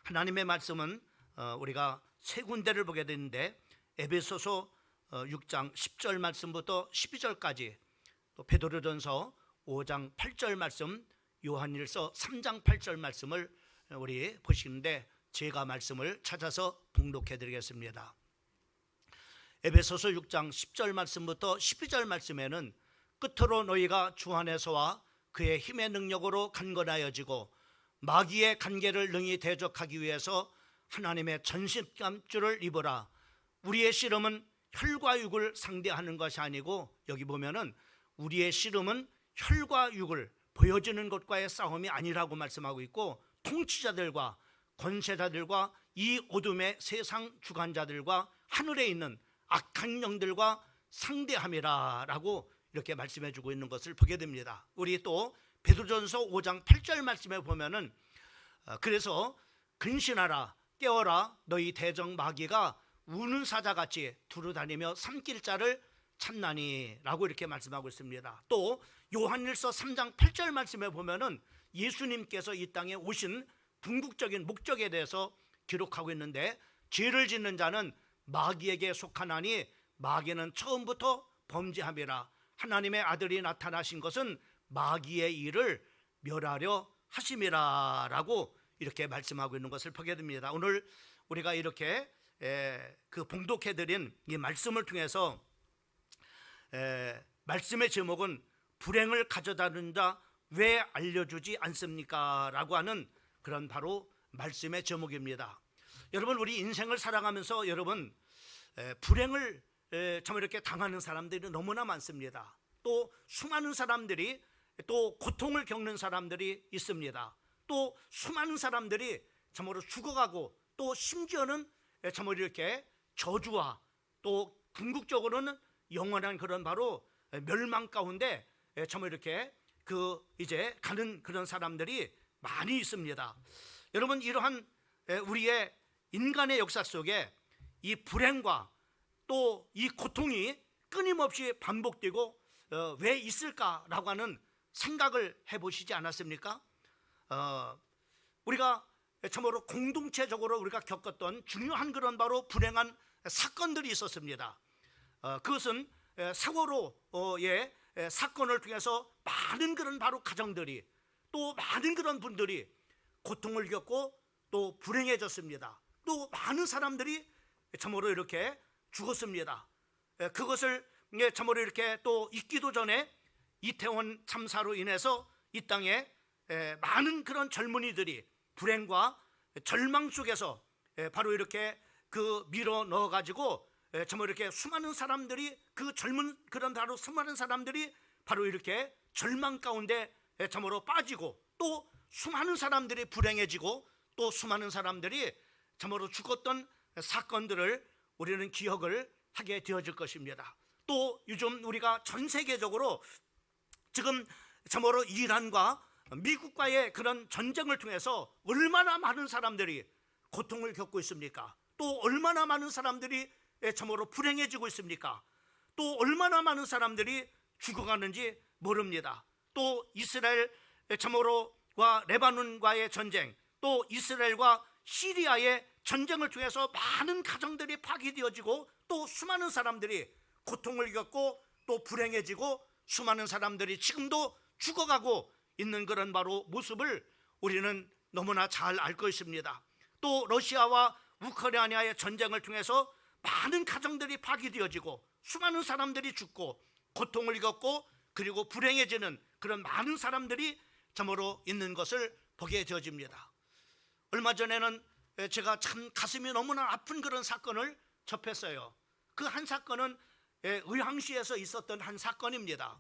하나님의 말씀은 우리가 세 군데를 보게 되는데 에베소서 6장 10절 말씀부터 12절까지, 또 베드로전서 5장 8절 말씀, 요한일서 3장 8절 말씀을 우리 보시는데 제가 말씀을 찾아서 봉독해 드리겠습니다. 에베소서 6장 10절 말씀부터 12절 말씀에는 끝으로 너희가 주 안에서와 그의 힘의 능력으로 강건하여지고 마귀의 간계를 능히 대적하기 위해서 하나님의 전신갑주를 입으라. 우리의 씨름은 혈과 육을 상대하는 것이 아니고, 여기 보면은 우리의 씨름은 혈과 육을 보여주는 것과의 싸움이 아니라고 말씀하고 있고, 통치자들과 권세자들과 이 어둠의 세상 주관자들과 하늘에 있는 악한 영들과 상대함이라 라고 이렇게 말씀해 주고 있는 것을 보게 됩니다. 우리 또 베드로전서 5장 8절 말씀에 보면은 그래서 근신하라, 깨어라, 너희 대적 마귀가 우는 사자같이 두루다니며 삼킬 자를 찾나니 라고 이렇게 말씀하고 있습니다. 또 요한일서 3장 8절 말씀에 보면은 예수님께서 이 땅에 오신 궁극적인 목적에 대해서 기록하고 있는데, 죄를 짓는 자는 마귀에게 속하나니 마귀는 처음부터 범죄함이라. 하나님의 아들이 나타나신 것은 마귀의 일을 멸하려 하심이라 라고 이렇게 말씀하고 있는 것을 보게 됩니다. 오늘 우리가 이렇게 그 봉독해드린 이 말씀을 통해서 말씀의 제목은 불행을 가져다는 자 왜 알려주지 않습니까? 라고 하는 그런 바로 말씀의 제목입니다. 여러분, 우리 인생을 살아가면서 여러분 불행을 참 이렇게 당하는 사람들이 너무나 많습니다. 또 수많은 사람들이, 또 고통을 겪는 사람들이 있습니다. 또 수많은 사람들이 참으로 죽어가고, 또 심지어는 참으로 이렇게 저주와 또 궁극적으로는 영원한 그런 바로 멸망 가운데 참으로 이렇게 이제 가는 그런 사람들이 많이 있습니다. 여러분, 이러한 우리의 인간의 역사 속에 이 불행과 또 이 고통이 끊임없이 반복되고 왜 있을까라고 하는 생각을 해보시지 않았습니까? 우리가 참으로 공동체적으로 우리가 겪었던 중요한 그런 바로 불행한 사건들이 있었습니다. 그것은 세월호의 사건을 통해서 많은 그런 바로 가정들이, 또 많은 그런 분들이 고통을 겪고 또 불행해졌습니다. 또 많은 사람들이 참으로 이렇게 죽었습니다. 그것을 참으로 이렇게 또 있기도 전에 이태원 참사로 인해서 이 땅에 많은 그런 젊은이들이 불행과 절망 속에서 바로 이렇게 밀어 넣어 가지고 참으로 이렇게 수많은 사람들이, 그 젊은 그런 바로 수많은 사람들이 바로 이렇게 절망 가운데 참으로 빠지고, 또 수많은 사람들이 불행해지고, 또 수많은 사람들이 참으로 죽었던 사건들을 우리는 기억을 하게 되어질 것입니다. 또 요즘 우리가 전 세계적으로 지금 참으로 이란과 미국과의 그런 전쟁을 통해서 얼마나 많은 사람들이 고통을 겪고 있습니까? 또 얼마나 많은 사람들이 참으로 불행해지고 있습니까? 또 얼마나 많은 사람들이 죽어가는지 모릅니다. 또 이스라엘 참으로와 레바논과의 전쟁, 또 이스라엘과 시리아의 전쟁을 통해서 많은 가정들이 파괴되어지고, 또 수많은 사람들이 고통을 겪고 또 불행해지고, 수많은 사람들이 지금도 죽어가고 있는 그런 바로 모습을 우리는 너무나 잘 알고 있습니다. 또 러시아와 우크라이나의 전쟁을 통해서 많은 가정들이 파괴되어지고, 수많은 사람들이 죽고 고통을 겪고, 그리고 불행해지는 그런 많은 사람들이 참으로 있는 것을 보게 되어집니다. 얼마 전에는 제가 참 가슴이 너무나 아픈 그런 사건을 접했어요. 그 한 사건은 의왕시에서 있었던 한 사건입니다.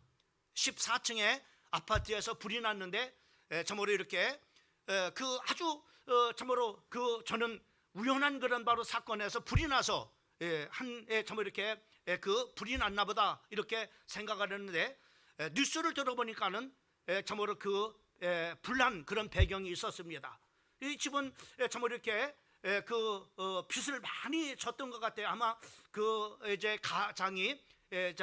14층의 아파트에서 불이 났는데 참으로 이렇게 아주 참으로 저는 우연한 그런 바로 사건에서 불이 나서 참으로 이렇게 불이 났나 보다 이렇게 생각을 했는데, 뉴스를 들어보니까는 참으로 불난 그런 배경이 있었습니다. 이 집은 참으로 이렇게 빚을 많이 졌던 것 같아요. 아마 이제 가장이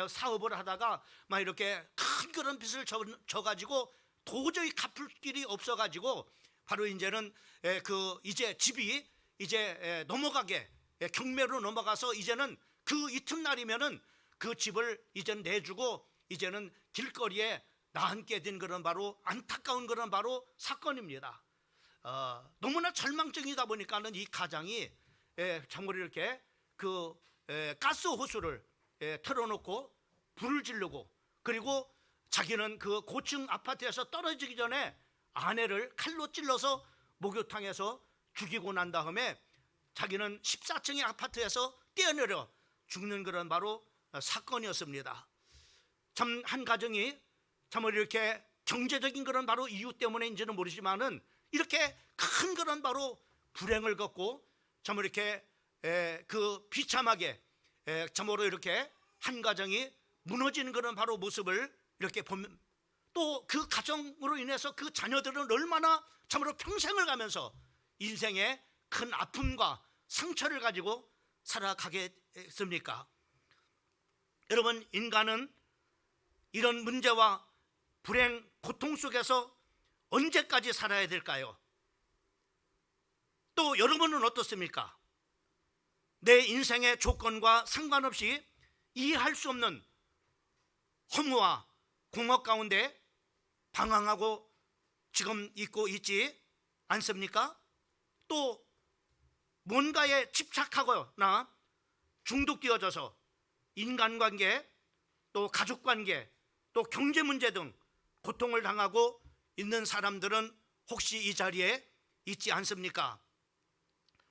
사업을 하다가 막 이렇게 큰 그런 빚을 져가지고 도저히 갚을 길이 없어가지고 바로 이제는 이제 집이 이제 넘어가게 경매로 넘어가서 이제는 그 이튿날이면은 그 집을 이제는 내주고 이제는 길거리에 나앉게 된 그런 바로 안타까운 그런 바로 사건입니다. 너무나 절망적이다 보니까는 이 가장이 참으로 이렇게 가스 호스를 틀어놓고 불을 지르고, 그리고 자기는 그 고층 아파트에서 떨어지기 전에 아내를 칼로 찔러서 목욕탕에서 죽이고 난 다음에 자기는 14층의 아파트에서 뛰어내려 죽는 그런 바로 사건이었습니다. 참 한 가정이 참으로 이렇게 경제적인 그런 바로 이유 때문에인지는 모르지만은 이렇게 큰 그런 바로 불행을 겪고 참으로 이렇게 비참하게 참으로 이렇게 한 가정이 무너지는 그런 바로 모습을 이렇게 보면, 또 그 가정으로 인해서 그 자녀들은 얼마나 참으로 평생을 가면서 인생의 큰 아픔과 상처를 가지고 살아가겠습니까? 여러분, 인간은 이런 문제와 불행, 고통 속에서 언제까지 살아야 될까요? 또 여러분은 어떻습니까? 내 인생의 조건과 상관없이 이해할 수 없는 허무와 공허 가운데 방황하고 지금 있고 있지 않습니까? 또 뭔가에 집착하거나 중독되어져서 인간관계, 또 가족관계, 또 경제 문제 등 고통을 당하고 있는 사람들은 혹시 이 자리에 있지 않습니까?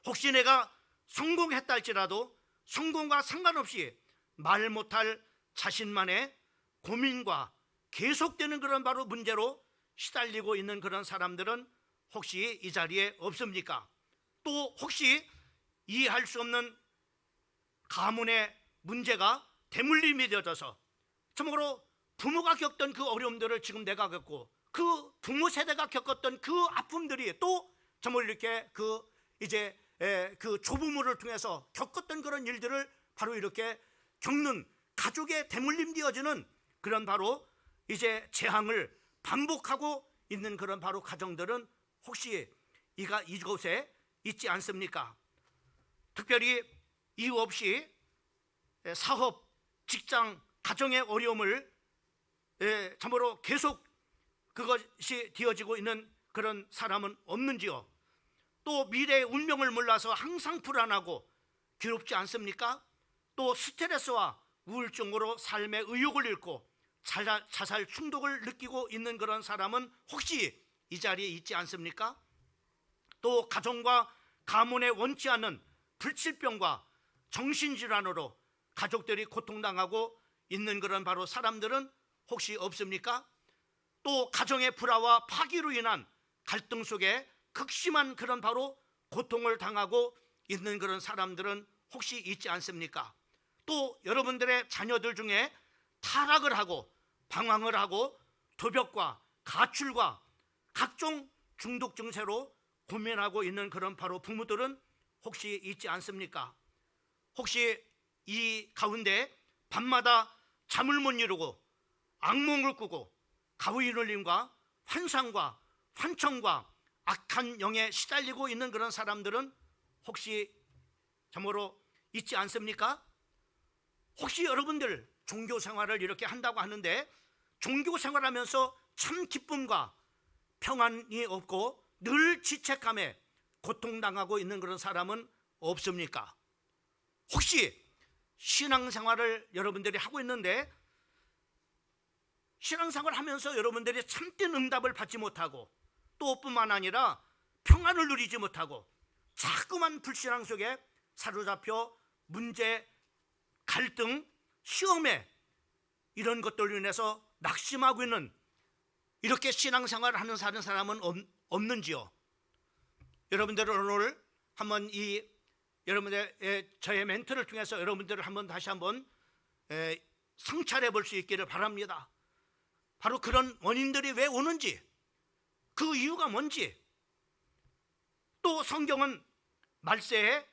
혹시 내가 성공했다 할지라도 성공과 상관없이 말 못할 자신만의 고민과 계속되는 그런 바로 문제로 시달리고 있는 그런 사람들은 혹시 이 자리에 없습니까? 또 혹시 이해할 수 없는 가문의 문제가 대물림이 되어져서 참으로 부모가 겪던 그 어려움들을 지금 내가 겪고 그 부모 세대가 겪었던 그 아픔들이 또 참으로 이렇게 그 조부모를 통해서 겪었던 그런 일들을 바로 이렇게 겪는 가족의 대물림 되어지는 그런 바로 이제 재앙을 반복하고 있는 그런 바로 가정들은 혹시 이곳에 있지 않습니까? 특별히 이유 없이 사업, 직장, 가정의 어려움을 참으로 계속 그것이 되어지고 있는 그런 사람은 없는지요? 또 미래의 운명을 몰라서 항상 불안하고 괴롭지 않습니까? 또 스트레스와 우울증으로 삶의 의욕을 잃고 자살 충동을 느끼고 있는 그런 사람은 혹시 이 자리에 있지 않습니까? 또 가정과 가문에 원치 않는 불치병과 정신질환으로 가족들이 고통당하고 있는 그런 바로 사람들은 혹시 없습니까? 또 가정의 불화와 파기로 인한 갈등 속에 극심한 그런 바로 고통을 당하고 있는 그런 사람들은 혹시 있지 않습니까? 또 여러분들의 자녀들 중에 타락을 하고 방황을 하고 도벽과 가출과 각종 중독 증세로 고민하고 있는 그런 바로 부모들은 혹시 있지 않습니까? 혹시 이 가운데 밤마다 잠을 못 이루고 악몽을 꾸고 가위 눌림과 환상과 환청과 악한 영에 시달리고 있는 그런 사람들은 혹시 참으로 있지 않습니까? 혹시 여러분들 종교 생활을 이렇게 한다고 하는데 종교 생활하면서 참 기쁨과 평안이 없고 늘 지책감에 고통당하고 있는 그런 사람은 없습니까? 혹시 신앙생활을 여러분들이 하고 있는데 신앙생활을 하면서 여러분들이 참된 응답을 받지 못하고 또 뿐만 아니라 평안을 누리지 못하고 자꾸만 불신앙 속에 사로잡혀 문제, 갈등, 시험에 이런 것들로 인해서 낙심하고 있는 이렇게 신앙생활을 하는 사람은 없는지요? 여러분들은 오늘 한번 여러분들 저의 멘트를 통해서 여러분들을 다시 한번 성찰해 볼 수 있기를 바랍니다. 바로 그런 원인들이 왜 오는지, 그 이유가 뭔지. 또 성경은 말세에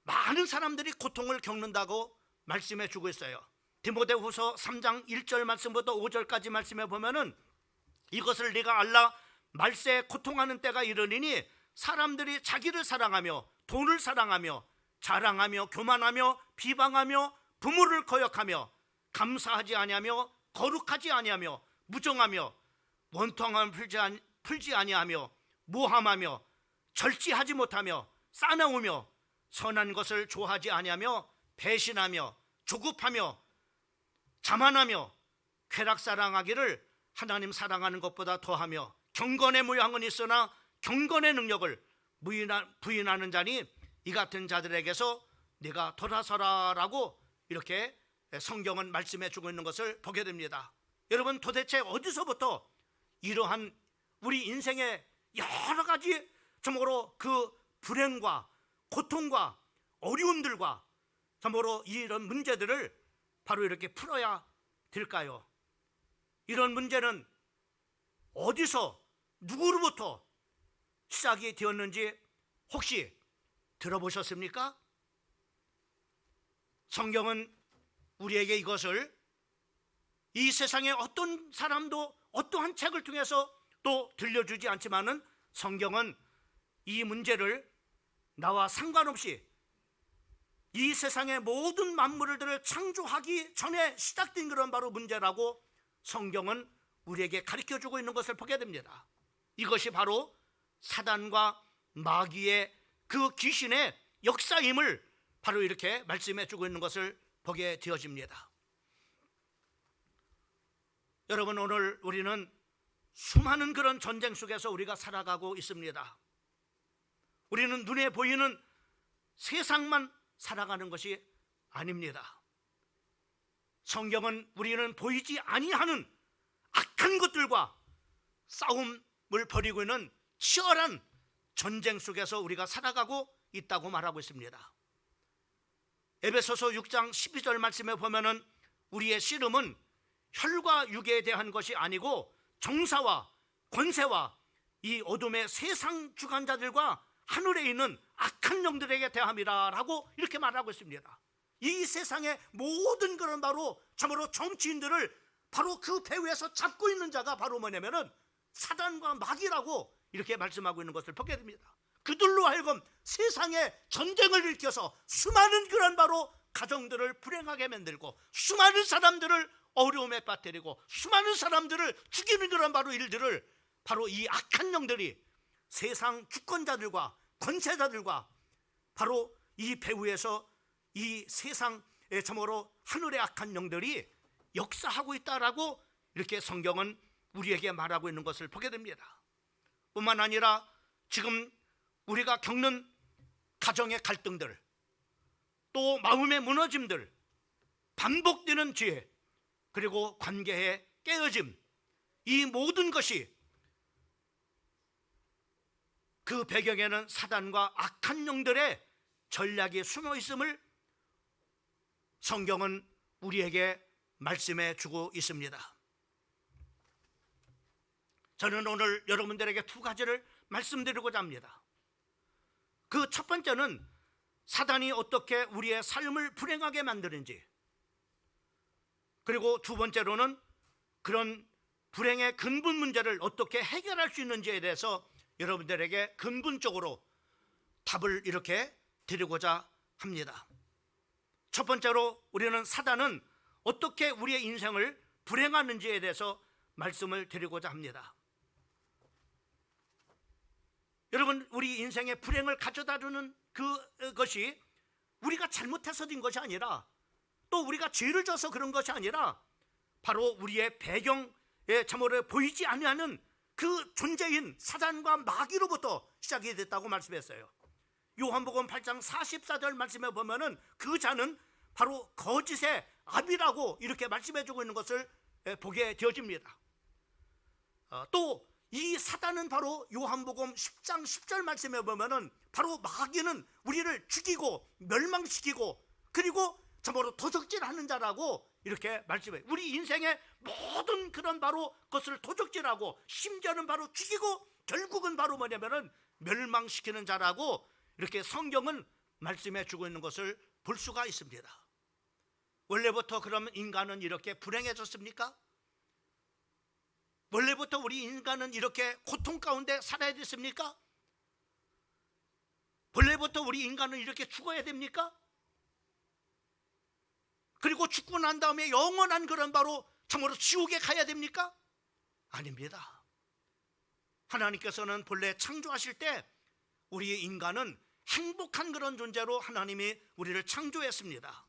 많은 사람들이 고통을 겪는다고 말씀해 주고 있어요. 디모데후서 3장 1절 말씀부터 5절까지 말씀해 보면은 이것을 네가 알라 말세에 고통하는 때가 이르리니 사람들이 자기를 사랑하며 돈을 사랑하며 자랑하며 교만하며 비방하며 부모를 거역하며 감사하지 아니하며 거룩하지 아니하며 무정하며 원통함을 풀지 아니하며 모함하며 절제하지 못하며 싸나우며 선한 것을 좋아하지 아니하며 배신하며 조급하며 자만하며 쾌락 사랑하기를 하나님 사랑하는 것보다 더하며 경건의 모양은 있으나 경건의 능력을 부인하는 자니 이 같은 자들에게서 네가 돌아서라라고 이렇게 성경은 말씀해 주고 있는 것을 보게 됩니다. 여러분, 도대체 어디서부터 이러한 우리 인생의 여러 가지 참으로 그 불행과 고통과 어려움들과 참으로 이런 문제들을 바로 이렇게 풀어야 될까요? 이런 문제는 어디서 누구로부터 시작이 되었는지 혹시 들어보셨습니까? 성경은 우리에게 이것을 이 세상의 어떤 사람도 어떠한 책을 통해서 또 들려주지 않지만은 성경은 이 문제를 나와 상관없이 이 세상의 모든 만물들을 창조하기 전에 시작된 그런 바로 문제라고 성경은 우리에게 가르쳐주고 있는 것을 보게 됩니다. 이것이 바로 사단과 마귀의 그 귀신의 역사임을 바로 이렇게 말씀해 주고 있는 것을 보게 되어집니다. 여러분, 오늘 우리는 수많은 그런 전쟁 속에서 우리가 살아가고 있습니다. 우리는 눈에 보이는 세상만 살아가는 것이 아닙니다. 성경은 우리는 보이지 아니하는 악한 것들과 싸움을 벌이고 있는 치열한 전쟁 속에서 우리가 살아가고 있다고 말하고 있습니다. 에베소서 6장 12절 말씀에 보면은 우리의 씨름은 혈과 육에 대한 것이 아니고 정사와 권세와 이 어둠의 세상 주관자들과 하늘에 있는 악한 영들에게 대함이라라고 이렇게 말하고 있습니다. 이 세상의 모든 그런 바로 참으로 정치인들을 바로 그 배후에서 잡고 있는 자가 바로 뭐냐면은 사단과 마귀라고 이렇게 말씀하고 있는 것을 보게 됩니다. 그들로 하여금 세상에 전쟁을 일으켜서 수많은 그런 바로 가정들을 불행하게 만들고 수많은 사람들을 어려움에 빠뜨리고 수많은 사람들을 죽이는 그런 바로 일들을 바로 이 악한 영들이 세상 주권자들과 권세자들과 바로 이 배후에서 이 세상의 참으로 하늘의 악한 영들이 역사하고 있다라고 이렇게 성경은 우리에게 말하고 있는 것을 보게 됩니다. 뿐만 아니라 지금 우리가 겪는 가정의 갈등들, 또 마음의 무너짐들, 반복되는 죄, 그리고 관계의 깨어짐, 이 모든 것이 그 배경에는 사단과 악한 영들의 전략이 숨어 있음을 성경은 우리에게 말씀해 주고 있습니다. 저는 오늘 여러분들에게 두 가지를 말씀드리고자 합니다. 그 첫 번째는 사단이 어떻게 우리의 삶을 불행하게 만드는지, 그리고 두 번째로는 그런 불행의 근본 문제를 어떻게 해결할 수 있는지에 대해서 여러분들에게 근본적으로 답을 이렇게 드리고자 합니다. 첫 번째로 우리는 사단은 어떻게 우리의 인생을 불행하는지에 대해서 말씀을 드리고자 합니다. 여러분, 우리 인생에 불행을 가져다주는 그것이 우리가 잘못해서 된 것이 아니라, 또 우리가 죄를 져서 그런 것이 아니라 바로 우리의 배경에 참으로 보이지 아니하는 그 존재인 사단과 마귀로부터 시작이 됐다고 말씀했어요. 요한복음 8장 44절 말씀에 보면은 그 자는 바로 거짓의 아비라고 이렇게 말씀해 주고 있는 것을 보게 되어집니다. 또 이 사단은 바로 요한복음 10장 10절 말씀에 보면은 바로 마귀는 우리를 죽이고 멸망시키고 그리고 참으로 도적질하는 자라고 이렇게 말씀해요. 우리 인생의 모든 그런 바로 것을 도적질하고 심지어는 바로 죽이고 결국은 바로 뭐냐면은 멸망시키는 자라고 이렇게 성경은 말씀해 주고 있는 것을 볼 수가 있습니다. 원래부터 그러면 인간은 이렇게 불행해졌습니까? 원래부터 우리 인간은 이렇게 고통 가운데 살아야 됐습니까? 원래부터 우리 인간은 이렇게 죽어야 됩니까? 그리고 죽고 난 다음에 영원한 그런 바로 참으로 지옥에 가야 됩니까? 아닙니다. 하나님께서는 본래 창조하실 때 우리 인간은 행복한 그런 존재로 하나님이 우리를 창조했습니다.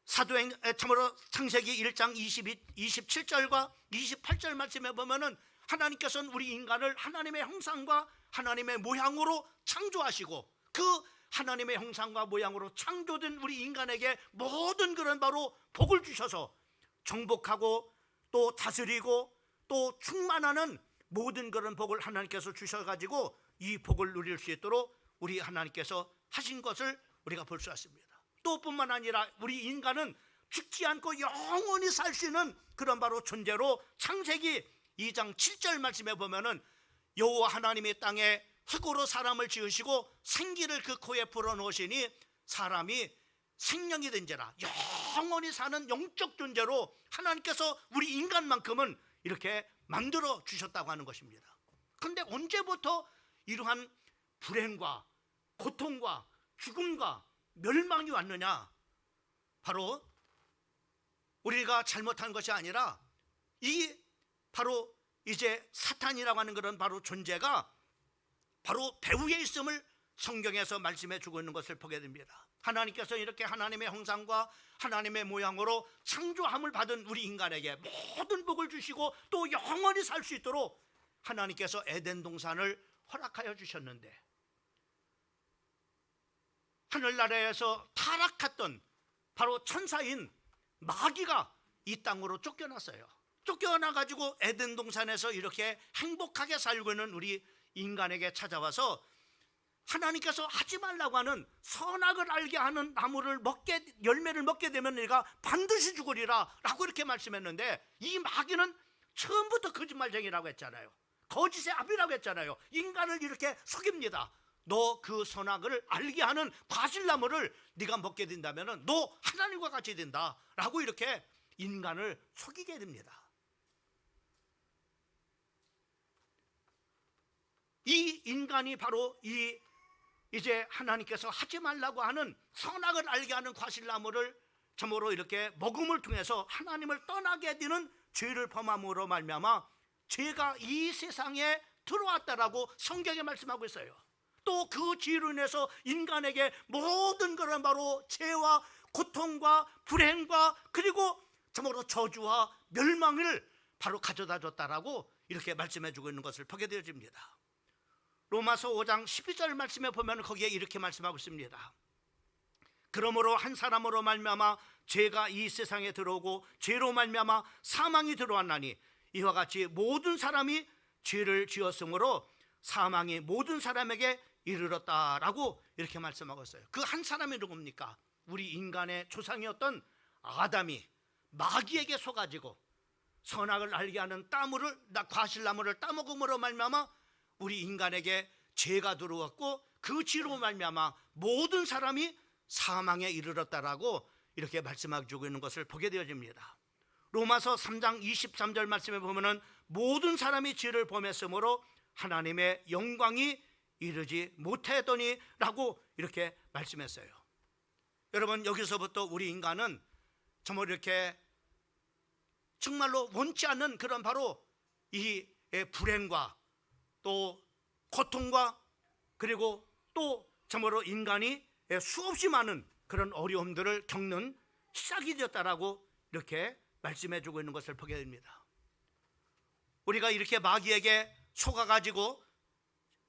사도행 참으로 창세기 1장 27절과 28절 말씀에 보면은 하나님께서는 우리 인간을 하나님의 형상과 하나님의 모양으로 창조하시고 그 하나님의 형상과 모양으로 창조된 우리 인간에게 모든 그런 바로 복을 주셔서 정복하고 또 다스리고 또 충만하는 모든 그런 복을 하나님께서 주셔가지고 이 복을 누릴 수 있도록 우리 하나님께서 하신 것을 우리가 볼 수 있습니다. 또 뿐만 아니라 우리 인간은 죽지 않고 영원히 살 수 있는 그런 바로 존재로 창세기 2장 7절 말씀에 보면은 여호와 하나님이 땅에 흙으로 사람을 지으시고 생기를 그 코에 불어넣으시니 사람이 생명이 된지라 영원히 사는 영적 존재로 하나님께서 우리 인간만큼은 이렇게 만들어 주셨다고 하는 것입니다. 그런데 언제부터 이러한 불행과 고통과 죽음과 멸망이 왔느냐? 바로 우리가 잘못한 것이 아니라 이 바로 이제 사탄이라고 하는 그런 바로 존재가 바로 배후에 있음을 성경에서 말씀해 주고 있는 것을 보게 됩니다. 하나님께서 이렇게 하나님의 형상과 하나님의 모양으로 창조함을 받은 우리 인간에게 모든 복을 주시고 또 영원히 살 수 있도록 하나님께서 에덴 동산을 허락하여 주셨는데 하늘나라에서 타락했던 바로 천사인 마귀가 이 땅으로 쫓겨났어요. 쫓겨나가지고 에덴 동산에서 이렇게 행복하게 살고 있는 우리 인간에게 찾아와서 하나님께서 하지 말라고 하는 선악을 알게 하는 나무를 열매를 먹게 되면 네가 반드시 죽으리라 라고 이렇게 말씀했는데 이 마귀는 처음부터 거짓말쟁이라고 했잖아요. 거짓의 아비라고 했잖아요. 인간을 이렇게 속입니다. 너 그 선악을 알게 하는 과실나무를 네가 먹게 된다면 너 하나님과 같이 된다 라고 이렇게 인간을 속이게 됩니다. 이 인간이 바로 이제 하나님께서 하지 말라고 하는 선악을 알게 하는 과실나무를 참으로 이렇게 먹음을 통해서 하나님을 떠나게 되는 죄를 범함으로 말미암아 죄가 이 세상에 들어왔다라고 성경에 말씀하고 있어요. 또 그 죄로 인해서 인간에게 모든 그런 바로 죄와 고통과 불행과 그리고 참으로 저주와 멸망을 바로 가져다 줬다라고 이렇게 말씀해 주고 있는 것을 보게 되어집니다. 로마서 5장 12절 말씀에 보면 거기에 이렇게 말씀하고 있습니다. 그러므로 한 사람으로 말미암아 죄가 이 세상에 들어오고 죄로 말미암아 사망이 들어왔나니 이와 같이 모든 사람이 죄를 지었으므로 사망이 모든 사람에게 이르렀다라고 이렇게 말씀하고 있어요. 그 한 사람이 누굽니까? 우리 인간의 조상이었던 아담이 마귀에게 속아지고 선악을 알게 하는 과실나무를 따먹음으로 말미암아 우리 인간에게 죄가 들어왔고 그 죄로 말미암아 모든 사람이 사망에 이르렀다라고 이렇게 말씀하고 있는 것을 보게 되어집니다. 로마서 3장 23절 말씀에 보면은 모든 사람이 죄를 범했으므로 하나님의 영광이 이르지 못하였더니 라고 이렇게 말씀했어요. 여러분 여기서부터 우리 인간은 정말 이렇게 정말로 원치 않는 그런 바로 이 불행과 또 고통과 그리고 또 참으로 인간이 수없이 많은 그런 어려움들을 겪는 시작이 되었다라고 이렇게 말씀해 주고 있는 것을 보게 됩니다. 우리가 이렇게 마귀에게 속아가지고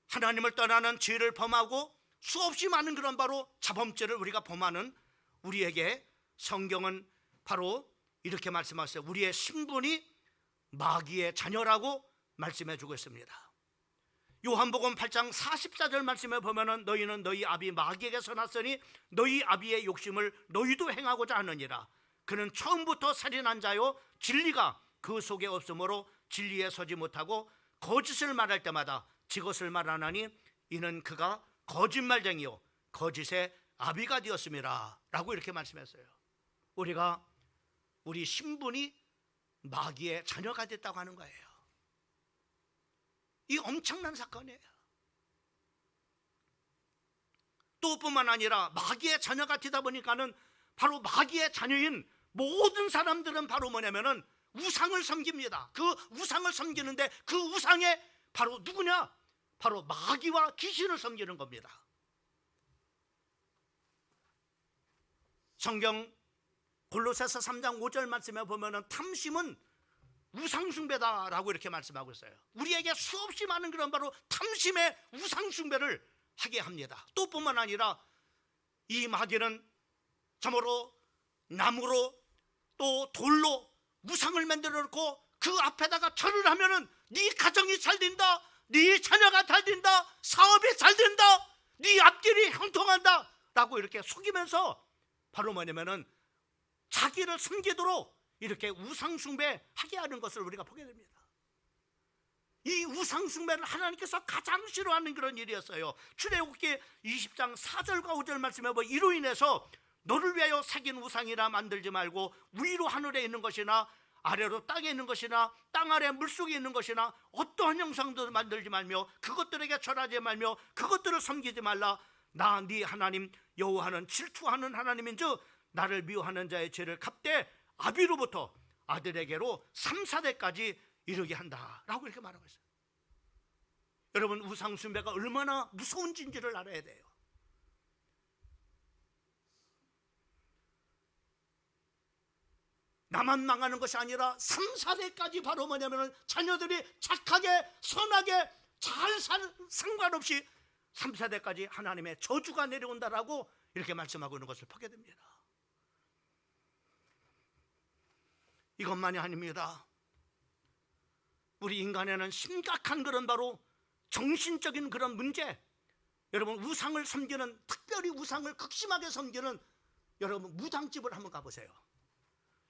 하나님을 떠나는 죄를 범하고 수없이 많은 그런 바로 자범죄를 우리가 범하는 우리에게 성경은 바로 이렇게 말씀하세요. 우리의 신분이 마귀의 자녀라고 말씀해 주고 있습니다. 요한복음 8장 44절 말씀에 보면은 너희는 너희 아비 마귀에게서 났으니 너희 아비의 욕심을 너희도 행하고자 하느니라. 그는 처음부터 살인한 자요 진리가 그 속에 없으므로 진리에 서지 못하고 거짓을 말할 때마다 지것을 말하나니 이는 그가 거짓말쟁이요 거짓의 아비가 되었음이라 라고 이렇게 말씀했어요. 우리 신분이 마귀의 자녀가 됐다고 하는 거예요. 이 엄청난 사건이에요. 또 뿐만 아니라 마귀의 자녀가 되다 보니까는 바로 마귀의 자녀인 모든 사람들은 바로 뭐냐면은 우상을 섬깁니다. 그 우상을 섬기는데 그 우상에 바로 누구냐? 바로 마귀와 귀신을 섬기는 겁니다. 성경 골로새서 3장 5절 말씀에 보면은 탐심은 우상숭배다라고 이렇게 말씀하고 있어요. 우리에게 수없이 많은 그런 바로 탐심의 우상숭배를 하게 합니다. 또 뿐만 아니라 이 마귀는 참으로 나무로 또 돌로 우상을 만들어 놓고 그 앞에다가 절을 하면은 네 가정이 잘 된다, 네 자녀가 잘 된다, 사업이 잘 된다, 네 앞길이 형통한다 라고 이렇게 속이면서 바로 뭐냐면은 자기를 섬기도록 이렇게 우상숭배하게 하는 것을 우리가 보게 됩니다. 이 우상숭배는 하나님께서 가장 싫어하는 그런 일이었어요. 출애굽기 20장 4절과 5절 말씀에 보면 이로 인해서 너를 위하여 새긴 우상이나 만들지 말고 위로 하늘에 있는 것이나 아래로 땅에 있는 것이나 땅 아래 물속에 있는 것이나 어떠한 형상도 만들지 말며 그것들에게 절하지 말며 그것들을 섬기지 말라. 나 네 하나님 여호와는 질투하는 하나님인즉 나를 미워하는 자의 죄를 갚되 아비로부터 아들에게로 3, 4대까지 이르게 한다라고 이렇게 말하고 있어요. 여러분, 우상숭배가 얼마나 무서운 진지를 알아야 돼요. 나만 망하는 것이 아니라 3, 4대까지 바로 뭐냐면 자녀들이 착하게 선하게 잘 사는 상관없이 3, 4대까지 하나님의 저주가 내려온다라고 이렇게 말씀하고 있는 것을 보게 됩니다. 이것만이 아닙니다. 우리 인간에는 심각한 그런 바로 정신적인 그런 문제, 여러분 우상을 섬기는, 특별히 우상을 극심하게 섬기는 여러분 무당집을 한번 가보세요.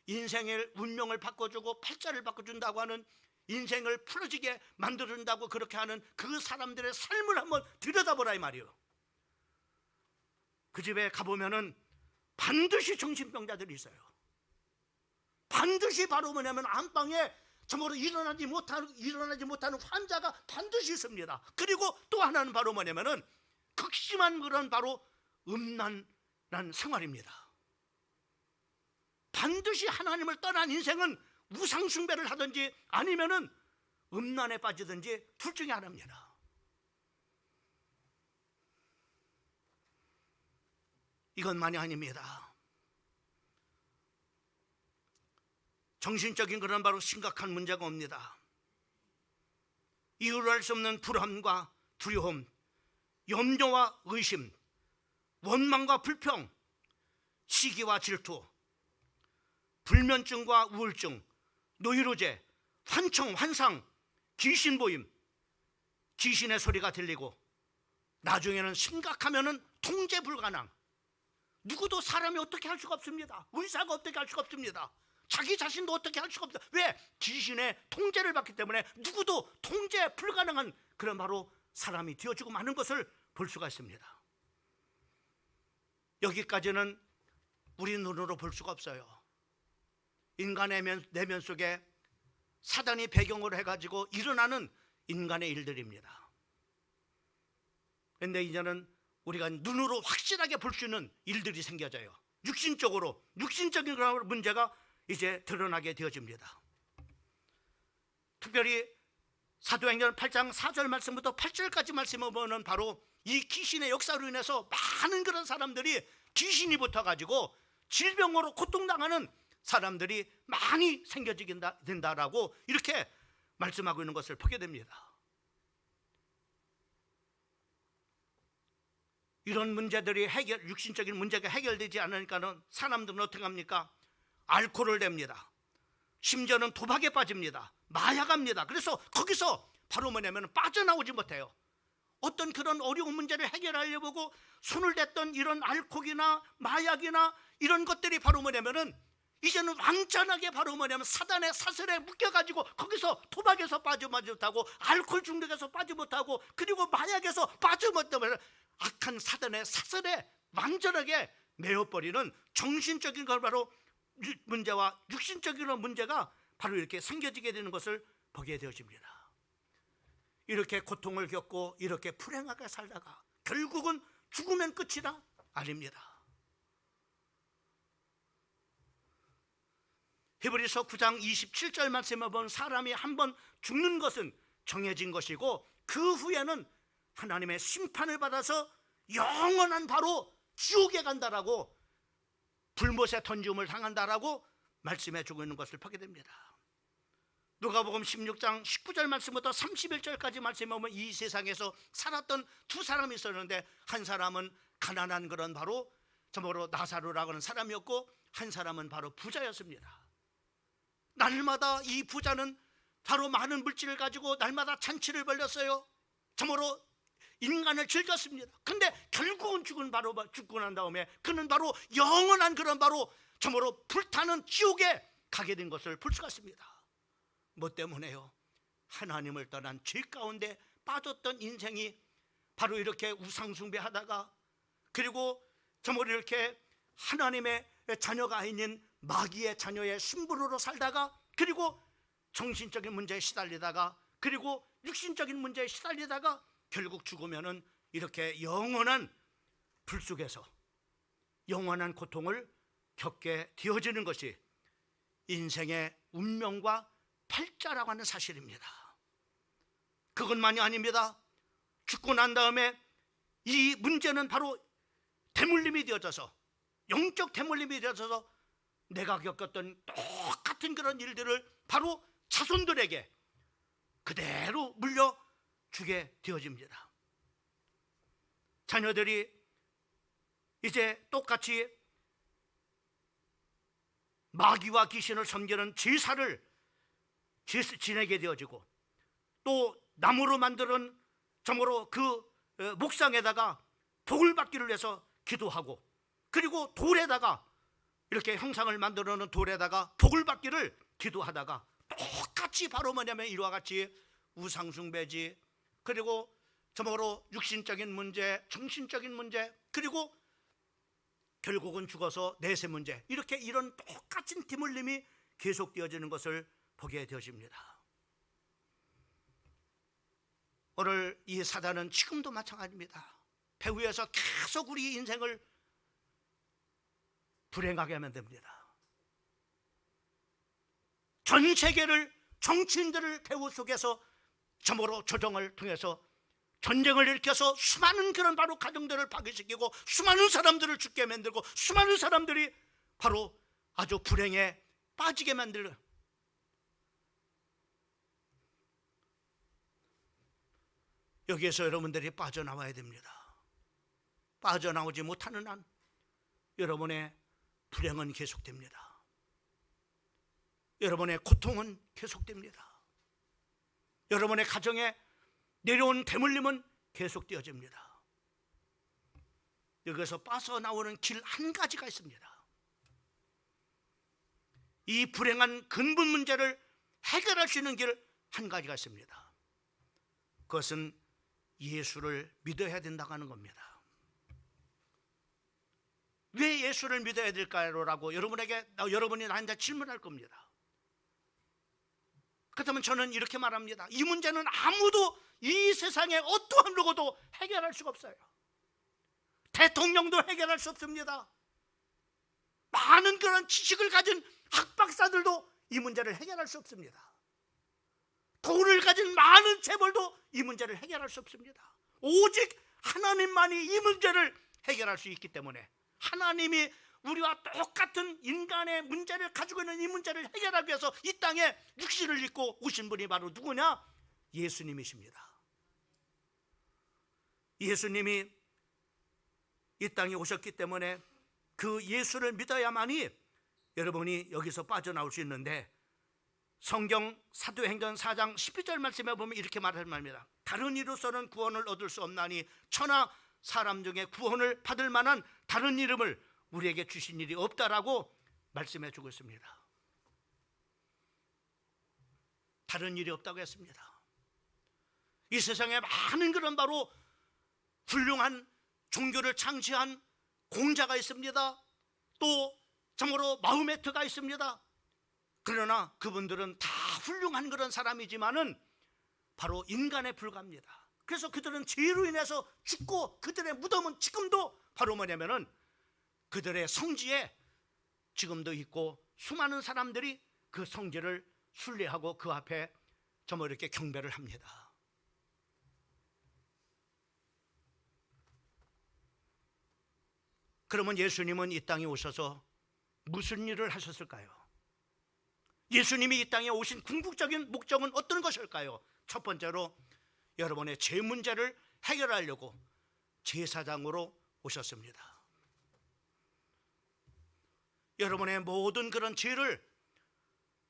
인생의 운명을 바꿔주고 팔자를 바꿔준다고 하는, 인생을 풀어지게 만들어준다고 그렇게 하는 그 사람들의 삶을 한번 들여다보라 이 말이에요. 그 집에 가보면은 반드시 정신병자들이 있어요. 반드시 바로 뭐냐면 안방에 정말로 일어나지 못하는 환자가 반드시 있습니다. 그리고 또 하나는 바로 뭐냐면은 극심한 그런 바로 음란한 생활입니다. 반드시 하나님을 떠난 인생은 우상숭배를 하든지 아니면은 음란에 빠지든지 둘 중에 하나입니다. 이것만이 아닙니다. 정신적인 그런 바로 심각한 문제가 옵니다. 이유를 알 수 없는 불안과 두려움, 염려와 의심, 원망과 불평, 시기와 질투, 불면증과 우울증, 노이로제, 환청, 환상, 귀신 보임, 귀신의 소리가 들리고 나중에는 심각하면은 통제 불가능. 누구도 사람이 어떻게 할 수가 없습니다. 의사가 어떻게 할 수가 없습니다. 자기 자신도 어떻게 할 수가 없다. 왜? 귀신의 통제를 받기 때문에 누구도 통제 불가능한 그런 바로 사람이 되어지고 마는 것을 볼 수가 있습니다. 여기까지는 우리 눈으로 볼 수가 없어요. 인간의 내면 속에 사단이 배경으로 해가지고 일어나는 인간의 일들입니다. 그런데 이제는 우리가 눈으로 확실하게 볼 수 있는 일들이 생겨져요. 육신적인 그런 문제가 이제 드러나게 되어집니다. 특별히 사도행전 8장 4절 말씀부터 8절까지 말씀을 보면 바로 이 귀신의 역사로 인해서 많은 그런 사람들이 귀신이 붙어가지고 질병으로 고통당하는 사람들이 많이 생겨지게 된다라고 이렇게 말씀하고 있는 것을 보게 됩니다. 이런 문제들이 육신적인 문제가 해결되지 않으니까는 사람들은 어떻게 합니까? 알코올을 댑니다. 심지어는 도박에 빠집니다. 마약합니다. 그래서 거기서 바로 뭐냐면 빠져나오지 못해요. 어떤 그런 어려운 문제를 해결하려고 보고 손을 댔던 이런 알코올이나 마약이나 이런 것들이 바로 뭐냐면은 이제는 완전하게 바로 뭐냐면 사단의 사슬에 묶여가지고 거기서 도박에서 빠져 못하고 알코올 중독에서 빠져 못하고 그리고 마약에서 빠져 못하고 악한 사단의 사슬에 완전하게 매어버리는 정신적인 걸 바로 문제와 육신적인 문제가 바로 이렇게 섬겨지게 되는 것을 보게 되어집니다. 이렇게 고통을 겪고 이렇게 불행하게 살다가 결국은 죽으면 끝이라 아닙니다. 히브리서 9장 27절 말씀에 보면 사람이 한번 죽는 것은 정해진 것이고 그 후에는 하나님의 심판을 받아서 영원한 바로 지옥에 간다라고, 불못에 던짐을 당한다라고 말씀해 주고 있는 것을 보게 됩니다. 누가복음 16장 19절 말씀부터 31절까지 말씀해 보면 이 세상에서 살았던 두 사람이 있었는데, 한 사람은 가난한 그런 바로 저모로 나사로라고 하는 사람이었고, 한 사람은 바로 부자였습니다. 날마다 이 부자는 바로 많은 물질을 가지고 날마다 잔치를 벌렸어요. 저모로 인간을 즐겼습니다. 근데 결국은 죽고 난 다음에 그는 바로 영원한 그런 바로 저모로 불타는 지옥에 가게 된 것을 볼 수가 있습니다. 뭐 때문에요? 하나님을 떠난 죄 가운데 빠졌던 인생이 바로 이렇게 우상숭배하다가, 그리고 저모로 이렇게 하나님의 자녀가 아닌 마귀의 자녀의 신부로 살다가, 그리고 정신적인 문제에 시달리다가, 그리고 육신적인 문제에 시달리다가 결국 죽으면은 이렇게 영원한 불 속에서 영원한 고통을 겪게 되어지는 것이 인생의 운명과 팔자라고 하는 사실입니다. 그것만이 아닙니다. 죽고 난 다음에 이 문제는 바로 대물림이 되어져서, 영적 대물림이 되어져서 내가 겪었던 똑같은 그런 일들을 바로 자손들에게 그대로 물려주게 되어집니다. 자녀들이 이제 똑같이 마귀와 귀신을 섬기는 제사를 지내게 되어지고, 또 나무로 만드는 정으로 그 목상에다가 복을 받기를 위해서 기도하고, 그리고 돌에다가 이렇게 형상을 만들어 놓은 돌에다가 복을 받기를 기도하다가 똑같이 바로 뭐냐면 이와 같이 우상숭배지, 그리고 저모로 육신적인 문제, 정신적인 문제, 그리고 결국은 죽어서 내세 문제, 이렇게 이런 똑같은 뒤물림이 계속되어지는 것을 보게 되어집니다. 오늘 이 사단은 지금도 마찬가지입니다. 배후에서 계속 우리 인생을 불행하게 만듭니다. 전 세계를, 정치인들을 배후 속에서 점으로 조정을 통해서 전쟁을 일으켜서 수많은 그런 바로 가정들을 파괴시키고, 수많은 사람들을 죽게 만들고, 수많은 사람들이 바로 아주 불행에 빠지게 만들는, 여기에서 여러분들이 빠져나와야 됩니다. 빠져나오지 못하는 한 여러분의 불행은 계속됩니다. 여러분의 고통은 계속됩니다. 여러분의 가정에 내려온 대물림은 계속되어집니다. 여기서 빠져나오는 길 한 가지가 있습니다. 이 불행한 근본 문제를 해결할 수 있는 길 한 가지가 있습니다. 그것은 예수를 믿어야 된다고 하는 겁니다. 왜 예수를 믿어야 될까요? 라고 여러분이 나한테 질문할 겁니다. 그렇다면 저는 이렇게 말합니다. 이 문제는 아무도 이 세상에 어떠한 누구도 해결할 수가 없어요. 대통령도 해결할 수 없습니다. 많은 그런 지식을 가진 학박사들도 이 문제를 해결할 수 없습니다. 돈을 가진 많은 재벌도 이 문제를 해결할 수 없습니다. 오직 하나님만이 이 문제를 해결할 수 있기 때문에, 하나님이 우리와 똑같은 인간의 문제를 가지고 있는 이 문제를 해결하기 위해서 이 땅에 육신을 입고 오신 분이 바로 누구냐? 예수님이십니다. 예수님이 이 땅에 오셨기 때문에 그 예수를 믿어야만이 여러분이 여기서 빠져나올 수 있는데, 성경 사도행전 4장 12절 말씀에 보면 이렇게 말하는 말입니다. 다른 이로서는 구원을 얻을 수 없나니 천하 사람 중에 구원을 받을 만한 다른 이름을 우리에게 주신 일이 없다라고 말씀해 주고 있습니다. 다른 일이 없다고 했습니다. 이 세상에 많은 그런 바로 훌륭한 종교를 창시한 공자가 있습니다. 또 정말로 마호메트가 있습니다. 그러나 그분들은 다 훌륭한 그런 사람이지만은 바로 인간에 불과합니다. 그래서 그들은 죄로 인해서 죽고 그들의 무덤은 지금도 바로 뭐냐면은 그들의 성지에 지금도 있고 수많은 사람들이 그 성지를 순례하고 그 앞에 정말 이렇게 경배를 합니다. 그러면 예수님은 이 땅에 오셔서 무슨 일을 하셨을까요? 예수님이 이 땅에 오신 궁극적인 목적은 어떤 것일까요? 첫 번째로 여러분의 죄 문제를 해결하려고 제사장으로 오셨습니다. 여러분의 모든 그런 죄를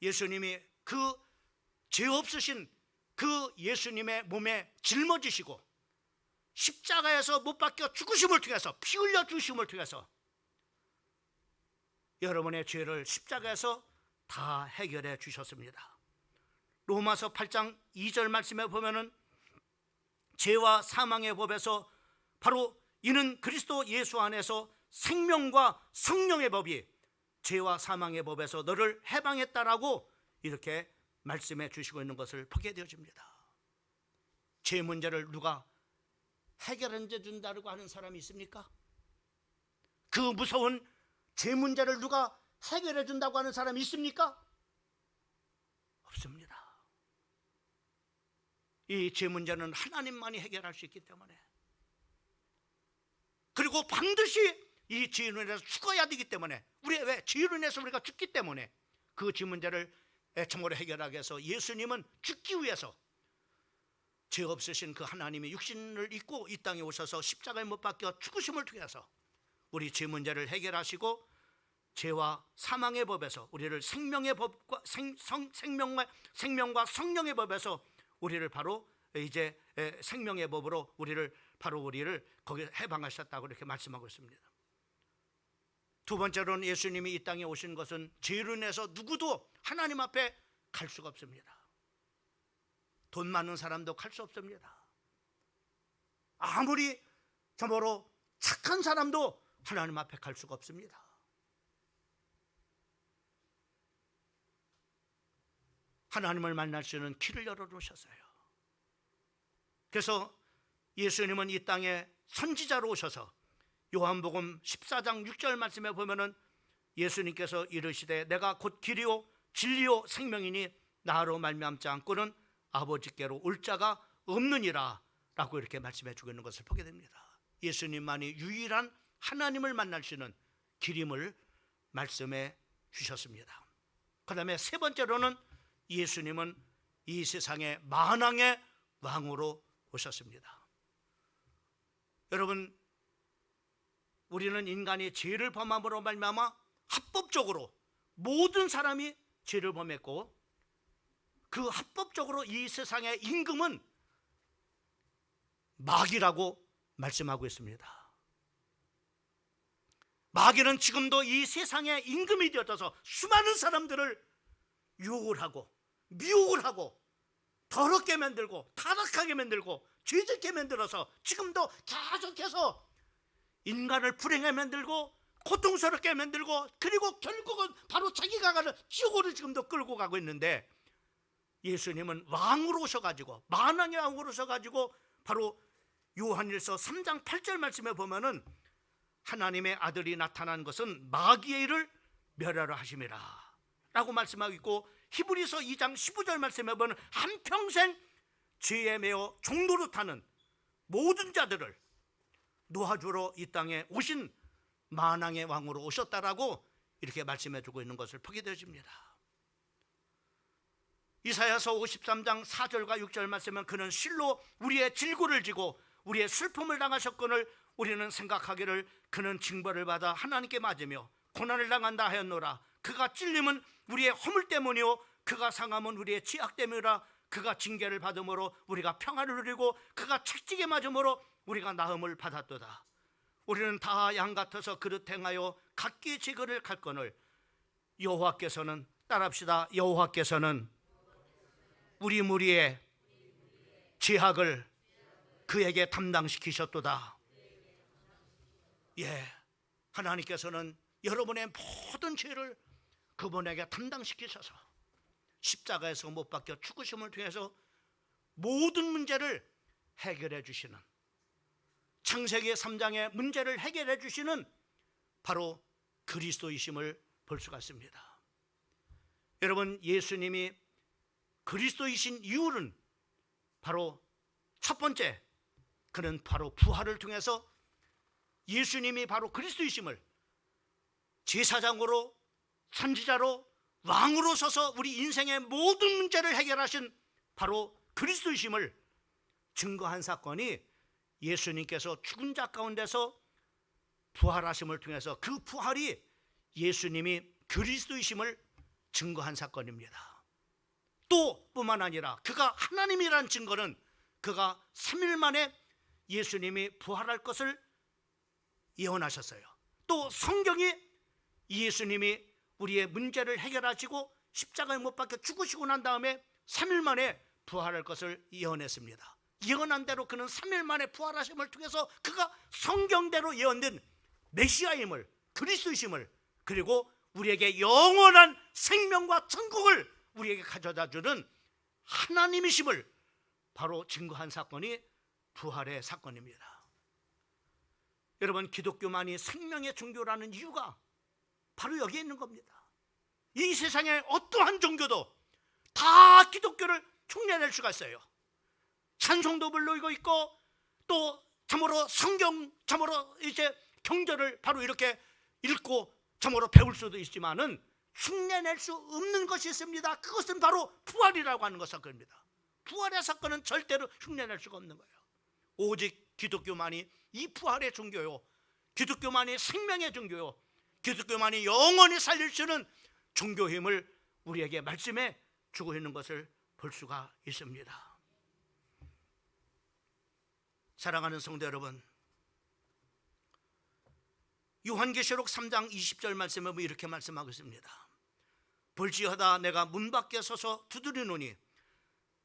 예수님이 그 죄 없으신 그 예수님의 몸에 짊어지시고 십자가에서 못 박혀 죽으심을 통해서, 피 흘려 주심을 통해서 여러분의 죄를 십자가에서 다 해결해 주셨습니다. 로마서 8장 2절 말씀에 보면은 죄와 사망의 법에서 바로 이는 그리스도 예수 안에서 생명과 성령의 법이 죄와 사망의 법에서 너를 해방했다라고 이렇게 말씀해 주시고 있는 것을 보게 되어집니다. 죄 문제를 누가 해결해 준다고 하는 사람이 있습니까? 그 무서운 죄 문제를 누가 해결해 준다고 하는 사람이 있습니까? 없습니다. 이 죄 문제는 하나님만이 해결할 수 있기 때문에, 그리고 반드시 이 죄로 인해서 죽어야 되기 때문에, 왜 죄로 인해서 우리가 죽기 때문에 그 죄 문제를 애청으로 해결하기 위해서 예수님은 죽기 위해서 죄 없으신 그 하나님이 육신을 입고 이 땅에 오셔서 십자가에 못 박혀 죽으심을 통해서 우리 죄 문제를 해결하시고 죄와 사망의 법에서 우리를 생명의 법과 생명과 성령의 법에서 우리를 바로 이제 생명의 법으로 우리를 거기 해방하셨다고 이렇게 말씀하고 있습니다. 두 번째로는 예수님이 이 땅에 오신 것은 죄로 인해서 누구도 하나님 앞에 갈 수가 없습니다. 돈 많은 사람도 갈 수 없습니다. 아무리 정말로 착한 사람도 하나님 앞에 갈 수가 없습니다. 하나님을 만날 수 있는 길을 열어놓으셨어요. 그래서 예수님은 이 땅에 선지자로 오셔서 요한복음 14장 6절 말씀에 보면은 예수님께서 이르시되 내가 곧 길이요 진리요 생명이니 나로 말미암지 않고는 아버지께로 올 자가 없느니라 라고 이렇게 말씀해 주고 있는 것을 보게 됩니다. 예수님만이 유일한 하나님을 만날 수 있는 길임을 말씀해 주셨습니다. 그 다음에 세 번째로는 예수님은 이 세상의 만왕의 왕으로 오셨습니다. 여러분, 우리는 인간이 죄를 범함으로 말미암아 합법적으로 모든 사람이 죄를 범했고, 그 합법적으로 이 세상의 임금은 마귀라고 말씀하고 있습니다. 마귀는 지금도 이 세상의 임금이 되어져서 수많은 사람들을 유혹을 하고 미혹을 하고 더럽게 만들고 타락하게 만들고 죄짓게 만들어서 지금도 계속해서 인간을 불행하게 만들고 고통스럽게 만들고, 그리고 결국은 바로 자기가 가는 지옥으로 지금도 끌고 가고 있는데, 예수님은 왕으로 오셔가지고 만왕의 왕으로 오셔가지고 바로 요한일서 3장 8절 말씀에 보면은 하나님의 아들이 나타난 것은 마귀의 일을 멸하려 하심이라 라고 말씀하고 있고, 히브리서 2장 15절 말씀에 보면 한평생 죄에 매어 종노릇하는 모든 자들을 놓아주러 이 땅에 오신 만왕의 왕으로 오셨다라고 이렇게 말씀해 주고 있는 것을 보게 되어집니다. 이사야서 53장 4절과 6절 말씀은 그는 실로 우리의 질고를 지고 우리의 슬픔을 당하셨거늘 우리는 생각하기를 그는 징벌을 받아 하나님께 맞으며 고난을 당한다 하였노라. 그가 찔림은 우리의 허물 때문이요 그가 상함은 우리의 죄악 때문이라. 그가 징계를 받음으로 우리가 평안을 누리고 그가 채찍에 맞음으로 우리가 나음을 받았도다. 우리는 다 양 같아서 그릇 행하여 각기 지 길을 갈거늘 여호와께서는, 따라합시다, 여호와께서는 우리 무리의 죄악을 그에게 담당시키셨도다. 예, 하나님께서는 여러분의 모든 죄를 그분에게 담당시키셔서 십자가에서 못 박혀 죽으심을 통해서 모든 문제를 해결해 주시는, 창세기 3장의 문제를 해결해 주시는 바로 그리스도이심을 볼 수가 있습니다. 여러분, 예수님이 그리스도이신 이유는 바로 첫 번째, 그는 바로 부활을 통해서 예수님이 바로 그리스도이심을 제사장으로, 선지자로, 왕으로 서서 우리 인생의 모든 문제를 해결하신 바로 그리스도이심을 증거한 사건이 예수님께서 죽은 자 가운데서 부활하심을 통해서 그 부활이 예수님이 그리스도이심을 증거한 사건입니다. 또 뿐만 아니라 그가 하나님이라는 증거는 그가 3일 만에 예수님이 부활할 것을 예언하셨어요. 또 성경이 예수님이 우리의 문제를 해결하시고 십자가에 못 박혀 죽으시고 난 다음에 3일 만에 부활할 것을 예언했습니다. 예언한 대로 그는 3일 만에 부활하심을 통해서 그가 성경대로 예언된 메시아임을, 그리스도이심을, 그리고 우리에게 영원한 생명과 천국을 우리에게 가져다 주는 하나님이심을 바로 증거한 사건이 부활의 사건입니다. 여러분, 기독교만이 생명의 종교라는 이유가 바로 여기에 있는 겁니다. 이 세상의 어떠한 종교도 다 기독교를 흉내낼 수가 있어요. 찬송도 불러이고 있고, 또 참으로 성경, 참으로 이제 경전을 바로 이렇게 읽고 참으로 배울 수도 있지만은 흉내낼 수 없는 것이 있습니다. 그것은 바로 부활이라고 하는 사건입니다. 부활의 사건은 절대로 흉내낼 수가 없는 거예요. 오직 기독교만이 이 부활의 종교요, 기독교만이 생명의 종교요, 기독교만이 영원히 살릴 수 있는 종교 힘을 우리에게 말씀해 주고 있는 것을 볼 수가 있습니다. 사랑하는 성도 여러분, 요한계시록 3장 20절 말씀에 이렇게 말씀하고 있습니다. 볼지어다 내가 문 밖에 서서 두드리노니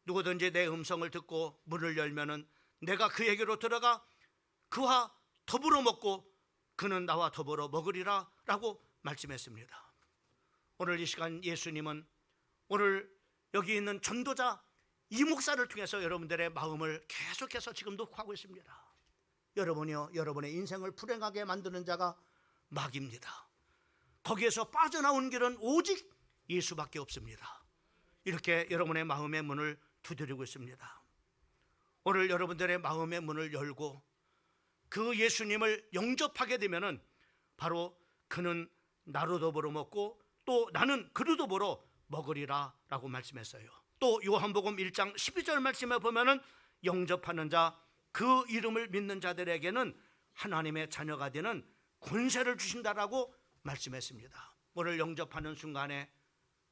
누구든지 내 음성을 듣고 문을 열면은 내가 그에게로 들어가 그와 더불어 먹고 그는 나와 더불어 먹으리라 라고 말씀했습니다. 오늘 이 시간 예수님은 오늘 여기 있는 전도자 이 목사를 통해서 여러분들의 마음을 계속해서 지금 녹화하고 있습니다. 여러분이요, 여러분의 인생을 불행하게 만드는 자가 마귀입니다. 거기에서 빠져나온 길은 오직 예수밖에 없습니다. 이렇게 여러분의 마음의 문을 두드리고 있습니다. 오늘 여러분들의 마음의 문을 열고 그 예수님을 영접하게 되면은 바로 그는 나로 더불어 먹고 또 나는 그로 더불어 먹으리라 라고 말씀했어요. 또 요한복음 1장 12절 말씀에 보면은 영접하는 자, 그 이름을 믿는 자들에게는 하나님의 자녀가 되는 권세를 주신다라고 말씀했습니다. 오늘 영접하는 순간에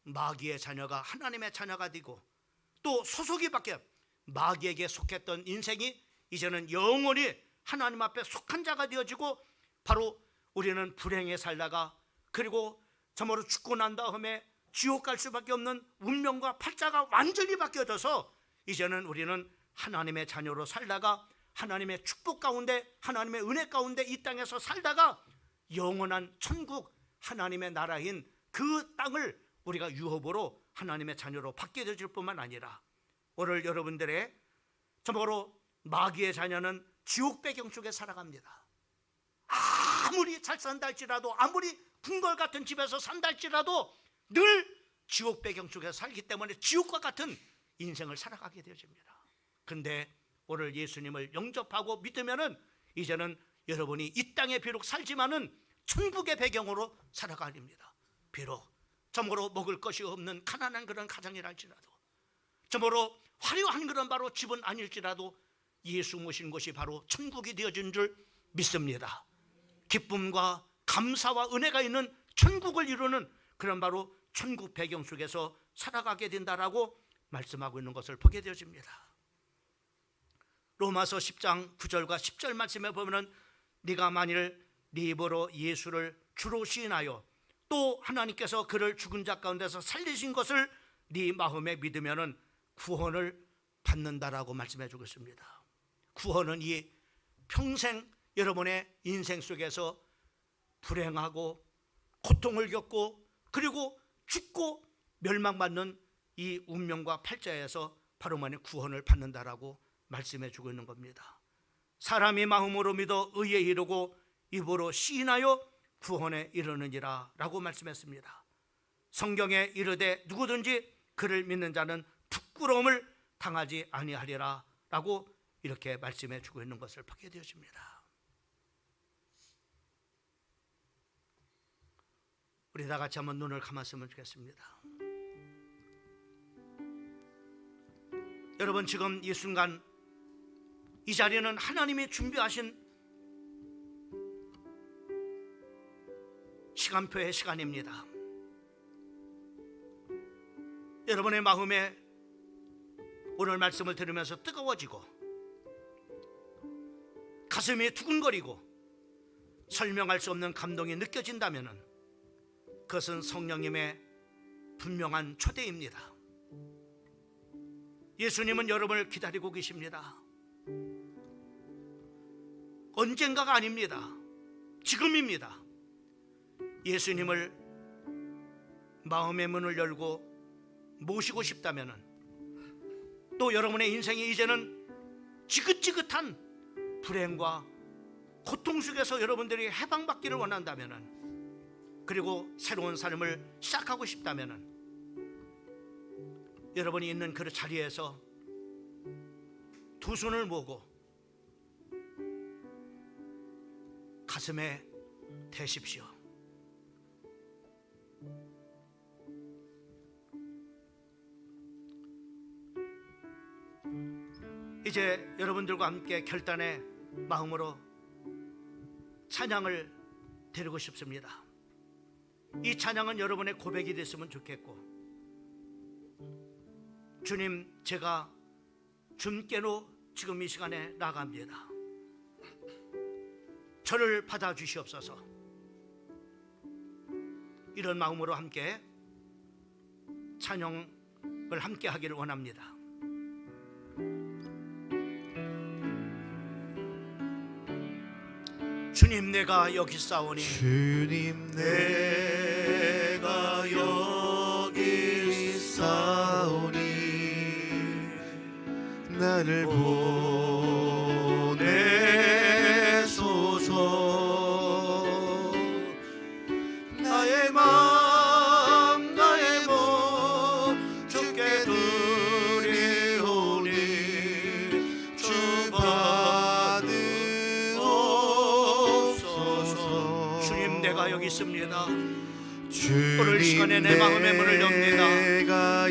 마귀의 자녀가 하나님의 자녀가 되고, 또 소속이 바뀌어 마귀에게 속했던 인생이 이제는 영원히 하나님 앞에 속한 자가 되어지고, 바로 우리는 불행에 살다가 그리고 참으로 죽고 난 다음에 지옥 갈 수밖에 없는 운명과 팔자가 완전히 바뀌어져서 이제는 우리는 하나님의 자녀로 살다가 하나님의 축복 가운데, 하나님의 은혜 가운데 이 땅에서 살다가 영원한 천국 하나님의 나라인 그 땅을 우리가 유업으로 하나님의 자녀로 받게 되질 뿐만 아니라, 오늘 여러분들의 참고로 마귀의 자녀는 지옥 배경 속에 살아갑니다. 아무리 잘 산다 할지라도, 아무리 궁궐 같은 집에서 산다 할지라도 늘 지옥 배경 속에 살기 때문에 지옥과 같은 인생을 살아가게 되어집니다. 근데 오늘 예수님을 영접하고 믿으면은 이제는 여러분이 이 땅에 비록 살지만은 천국의 배경으로 살아가립니다. 비록 참으로 먹을 것이 없는 가난한 그런 가정이라 할지라도, 참으로 화려한 그런 바로 집은 아닐지라도 예수 모신 곳이 바로 천국이 되어진 줄 믿습니다. 기쁨과 감사와 은혜가 있는 천국을 이루는 그런 바로 천국 배경 속에서 살아가게 된다라고 말씀하고 있는 것을 보게 되어집니다. 로마서 10장 9절과 10절 말씀에 보면은 네가 만일 네 입으로 예수를 주로 시인하여 또 하나님께서 그를 죽은 자 가운데서 살리신 것을 네 마음에 믿으면은 구원을 받는다라고 말씀해 주고 있습니다. 구원은 이 평생 여러분의 인생 속에서 불행하고 고통을 겪고 그리고 죽고 멸망받는 이 운명과 팔자에서 바로만의 구원을 받는다라고 말씀해 주고 있는 겁니다. 사람이 마음으로 믿어 의에 이르고 입으로 시인하여 구원에 이르느니라 라고 말씀했습니다. 성경에 이르되 누구든지 그를 믿는 자는 부끄러움을 당하지 아니하리라 라고 이렇게 말씀해 주고 있는 것을 보게 되어집니다. 우리 다 같이 한번 눈을 감았으면 좋겠습니다. 여러분, 지금 이 순간 이 자리는 하나님이 준비하신 시간표의 시간입니다. 여러분의 마음에 오늘 말씀을 들으면서 뜨거워지고 가슴이 두근거리고 설명할 수 없는 감동이 느껴진다면 그것은 성령님의 분명한 초대입니다. 예수님은 여러분을 기다리고 계십니다. 언젠가가 아닙니다. 지금입니다. 예수님을 마음의 문을 열고 모시고 싶다면, 또 여러분의 인생이 이제는 지긋지긋한 불행과 고통 속에서 여러분들이 해방받기를 원한다면, 그리고 새로운 삶을 시작하고 싶다면, 여러분이 있는 그 자리에서 두 손을 모으고 가슴에 대십시오. 이제 여러분들과 함께 결단의 마음으로 찬양을 드리고 싶습니다. 이 찬양은 여러분의 고백이 됐으면 좋겠고, 주님, 제가 주님께로 지금 이 시간에 나갑니다. 저를 받아주시옵소서. 이런 마음으로 함께 찬양을 함께 하기를 원합니다. 주님, 내가 여기 싸우니, 주님, 내가 여기 싸우니 나를 보내소서. 나의 마음 나의 몸 주께 드리오니 주 받으옵소서. 주님, 내가 여기 있습니다. 주님, 오늘 시간에 내 마음의 문을 엽니다.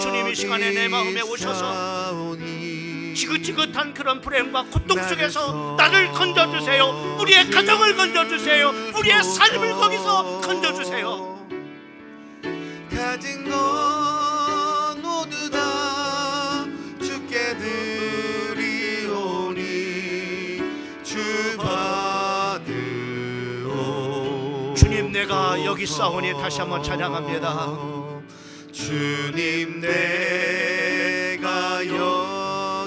주님, 이 시간에 내 마음에 오셔서 지긋지긋한 그런 불행과 고통 속에서 나를 건져주세요. 우리의 가정을 건져주세요. 우리의 삶을 거기서 건져주세요. 가진 것 모두 다 주께 드리오니 주 받으옵소서. 주님, 내가 여기 싸우니, 다시 한번 찬양합니다. 주님, 내가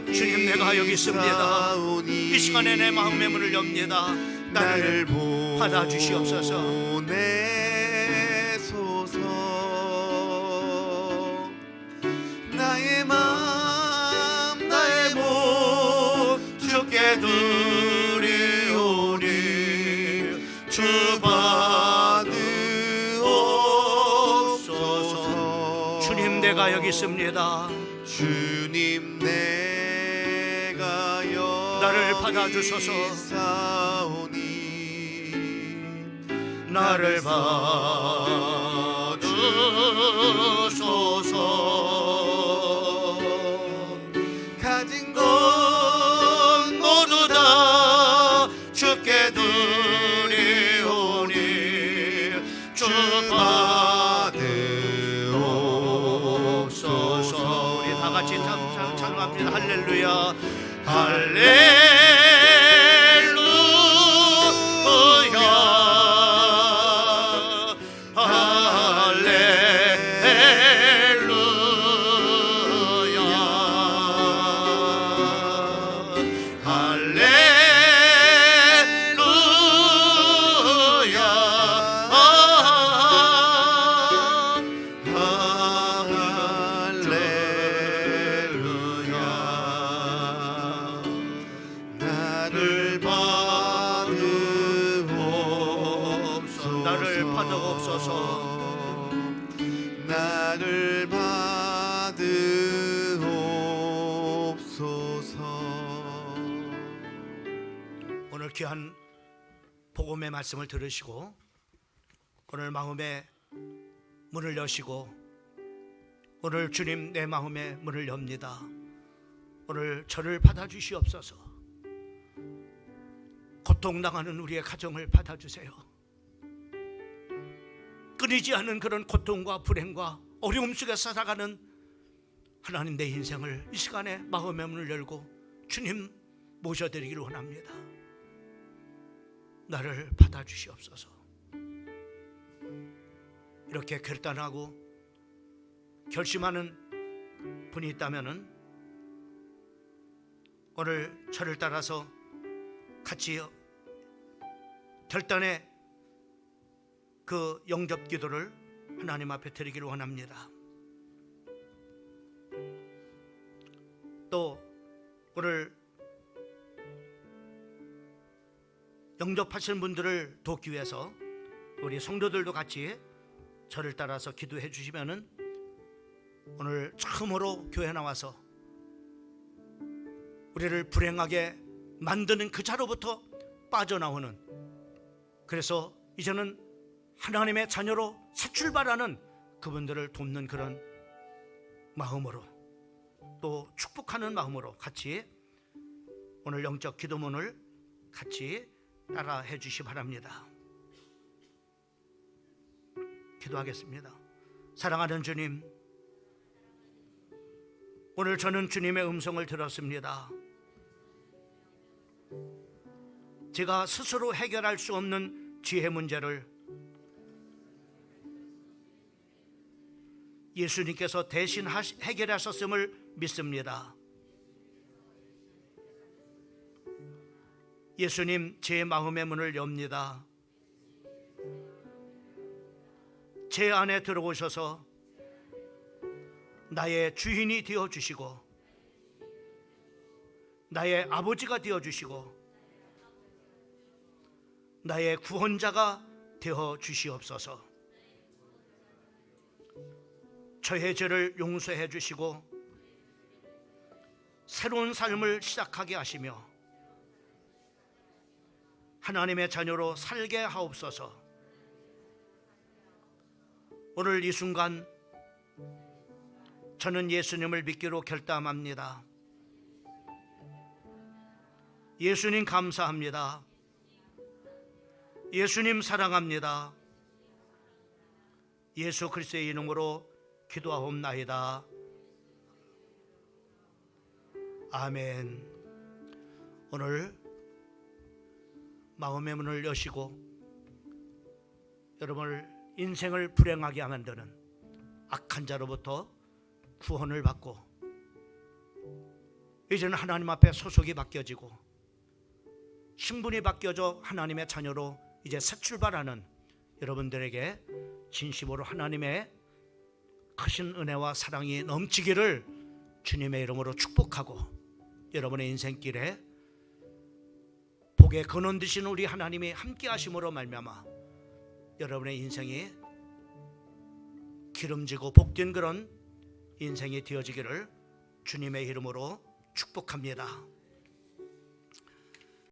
주님, 내가 여기 있습니다. 이 시간에 내 마음의 문을 엽니다. 나를 받아주시옵소서. 나의 마음 나의 몸 주께 드리오니 주 받으옵소서. 주님, 내가 여기 있습니다. 주님, 내가 여기 나를 받아주소서. 싸우니 나를 받으소서. 가진 것 모두 다 주께 드리오니 주 받으옵소서. 우리 다 같이 찬양합니다. 할렐루야, 할렐루야, 받아옵소서. 나를 받으옵소서. 오늘 귀한 복음의 말씀을 들으시고 오늘 마음의 문을 여시고 오늘 주님 내 마음의 문을 엽니다. 오늘 저를 받아주시옵소서. 고통당하는 우리의 가정을 받아주세요. 끊이지 않는 그런 고통과 불행과 어려움 속에서 살아가는 하나님 내 인생을 이 시간에 마음의 문을 열고 주님 모셔드리기를 원합니다. 나를 받아주시옵소서. 이렇게 결단하고 결심하는 분이 있다면 오늘 저를 따라서 같이 결단의 그 영접 기도를 하나님 앞에 드리기를 원합니다. 또 오늘 영접하신 분들을 돕기 위해서 우리 성도들도 같이 저를 따라서 기도해 주시면은 오늘 처음으로 교회 나와서 우리를 불행하게 만드는 그 자로부터 빠져나오는, 그래서 이제는 하나님의 자녀로 새 출발하는 그분들을 돕는 그런 마음으로 또 축복하는 마음으로 같이 오늘 영적 기도문을 같이 따라 해주시 바랍니다. 기도하겠습니다. 사랑하는 주님, 오늘 저는 주님의 음성을 들었습니다. 제가 스스로 해결할 수 없는 지혜 문제를 예수님께서 대신 해결하셨음을 믿습니다. 예수님, 제 마음의 문을 엽니다. 제 안에 들어오셔서 나의 주인이 되어주시고 나의 아버지가 되어주시고 나의 구원자가 되어주시옵소서. 저의 죄를 용서해 주시고 새로운 삶을 시작하게 하시며 하나님의 자녀로 살게 하옵소서. 오늘 이 순간 저는 예수님을 믿기로 결단합니다. 예수님 감사합니다. 예수님 사랑합니다. 예수 그리스도의 이름으로 기도하옵나이다. 아멘. 오늘 마음의 문을 여시고 여러분을 인생을 불행하게 만드는 악한 자로부터 구원을 받고 이제는 하나님 앞에 소속이 바뀌어지고 신분이 바뀌어져 하나님의 자녀로 이제 새 출발하는 여러분들에게 진심으로 하나님의 크신 은혜와 사랑이 넘치기를 주님의 이름으로 축복하고 여러분의 인생길에 복의 근원 되신 우리 하나님이 함께 하심으로 말미암아 여러분의 인생이 기름지고 복된 그런 인생이 되어지기를 주님의 이름으로 축복합니다.